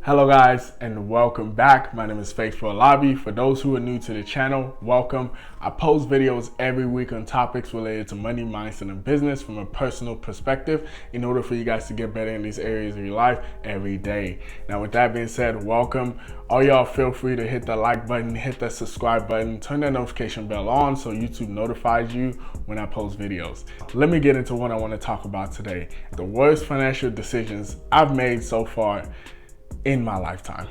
Hello guys and welcome back. My name is Faithful Lobby. For those who are new to the channel, welcome. I post videos every week on topics related to money, mindset, and business from a personal perspective in order for you guys to get better in these areas of your life every day. Now with that being said, welcome. All y'all feel free to hit that like button, hit that subscribe button, turn that notification bell on so YouTube notifies you when I post videos. Let me get into what I want to talk about today. The worst financial decisions I've made so far in my lifetime.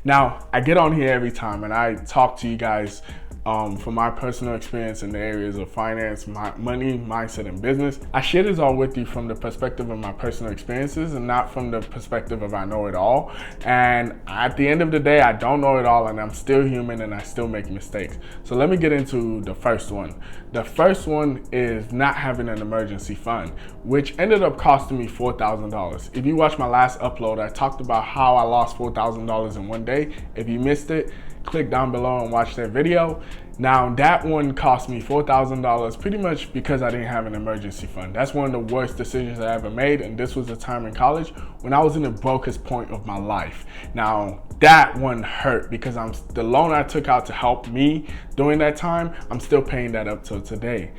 Now, I get on here every time and I talk to you guys from my personal experience in the areas of finance, money, mindset, and business. I share this all with you from the perspective of my personal experiences and not from the perspective of I know it all. And at the end of the day, I don't know it all and I'm still human and I still make mistakes. So let me get into the first one. The first one is not having an emergency fund, which ended up costing me $4,000. If you watch my last upload, I talked about how I lost $4,000 in one day. If you missed it, click down below and watch that video. Now that one cost me $4,000 pretty much because I didn't have an emergency fund. That's one of the worst decisions I ever made, and this was a time in college when I was in the brokest point of my life. Now that one hurt because the loan I took out to help me during that time, I'm still paying that up till today.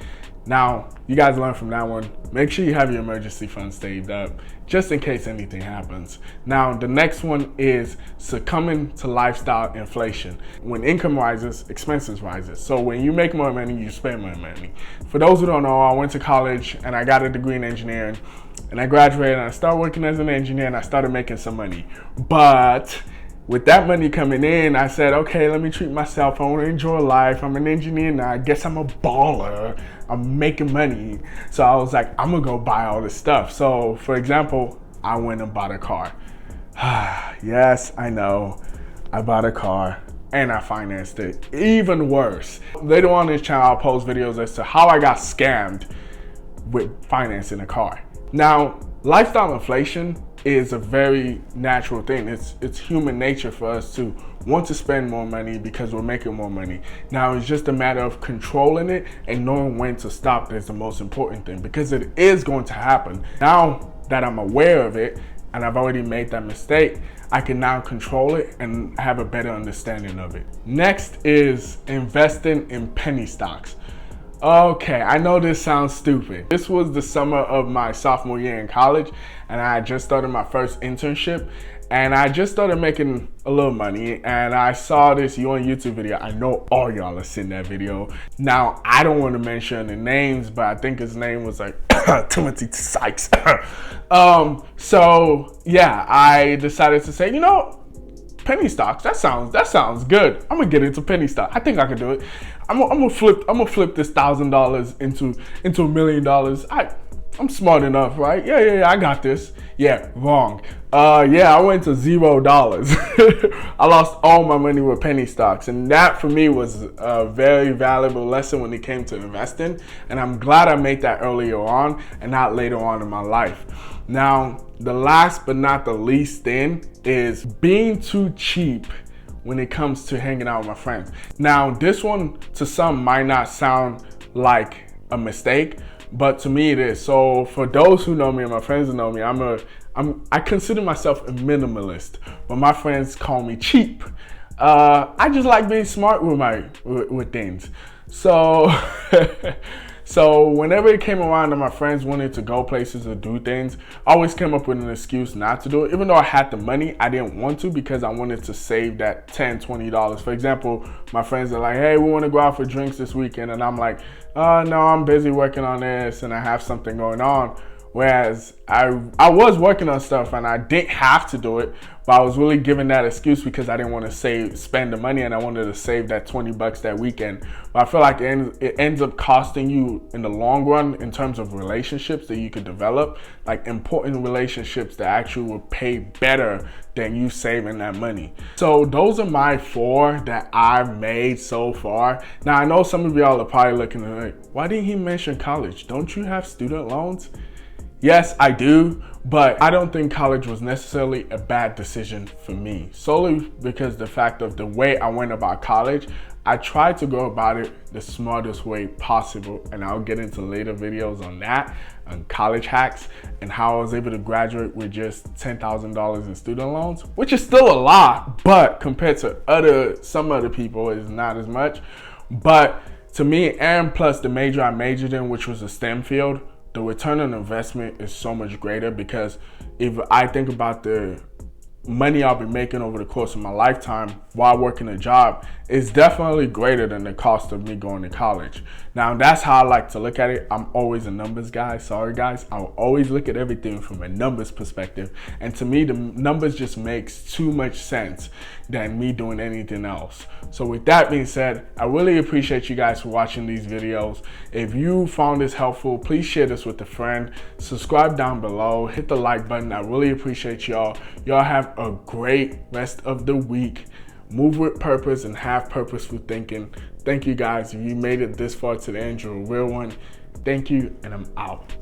Now, you guys learn from that one. Make sure you have your emergency fund saved up just in case anything happens. Now, the next one is succumbing to lifestyle inflation. When income rises, expenses rises. So when you make more money, you spend more money. For those who don't know, I went to college and I got a degree in engineering and I graduated and I started working as an engineer and I started making some money. But with that money coming in, I said, okay, let me treat myself. I want to enjoy life. I'm an engineer now. I guess I'm a baller. I'm making money. So I was like, I'm going to go buy all this stuff. So for example, I went and bought a car. Yes, I know. I bought a car and I financed it. Even worse. Later on in this channel, I'll post videos as to how I got scammed with financing a car. Now, lifestyle inflation is a very natural thing. It's human nature for us to want to spend more money because we're making more money. Now it's just a matter of controlling it and knowing when to stop. That's the most important thing because it is going to happen. Now that I'm aware of it and I've already made that mistake, I can now control it and have a better understanding of it. Next is investing in penny stocks. Okay, I know this sounds stupid. This was the summer of my sophomore year in college and I just started my first internship and I just started making a little money and I saw this You on YouTube video. I know all y'all have seen that video. Now, I don't want to mention the names, but I think his name was like Timothy Sykes. So yeah, I decided to say, you know, penny stocks, that sounds good. I'm gonna get into penny stock. I think I can do it. I'm gonna flip this $1,000 into $1 million. I'm smart enough, right? Yeah, I got this. Yeah, wrong. I went to $0. I lost all my money with penny stocks, and that for me was a very valuable lesson when it came to investing. And I'm glad I made that earlier on and not later on in my life. Now, the last but not the least thing is being too cheap when it comes to hanging out with my friends. Now, this one to some might not sound like a mistake, but to me it is. So for those who know me and my friends who know me, I consider myself a minimalist, but my friends call me cheap. I just like being smart with things. So So whenever it came around that my friends wanted to go places or do things, I always came up with an excuse not to do it. Even though I had the money, I didn't want to because I wanted to save that $10, $20. For example, my friends are like, hey, we want to go out for drinks this weekend. And I'm like, no, I'm busy working on this and I have something going on. Whereas I was working on stuff and I didn't have to do it, but I was really giving that excuse because I didn't want to spend the money and I wanted to save that $20 that weekend. But I feel like it ends up costing you in the long run in terms of relationships that you could develop, like important relationships that actually will pay better than you saving that money. So those are my 4 that I've made so far. Now I know some of y'all are probably looking like, why didn't he mention college? Don't you have student loans? Yes, I do, but I don't think college was necessarily a bad decision for me, solely because the fact of the way I went about college. I tried to go about it the smartest way possible, and I'll get into later videos on that, on college hacks, and how I was able to graduate with just $10,000 in student loans, which is still a lot, but compared to some other people, it's not as much. But to me, and plus the major I majored in, which was a STEM field, the return on investment is so much greater, because if I think about the money I'll be making over the course of my lifetime while working a job, is definitely greater than the cost of me going to college. Now, that's how I like to look at it. I'm always a numbers guy. Sorry guys, I'll always look at everything from a numbers perspective. And to me, the numbers just makes too much sense than me doing anything else. So with that being said, I really appreciate you guys for watching these videos. If you found this helpful, please share this with a friend. Subscribe down below, hit the like button. I really appreciate y'all. Y'all have a great rest of the week. Move with purpose and have purposeful thinking. Thank you guys. If you made it this far to the end, you're a real one. Thank you, and I'm out.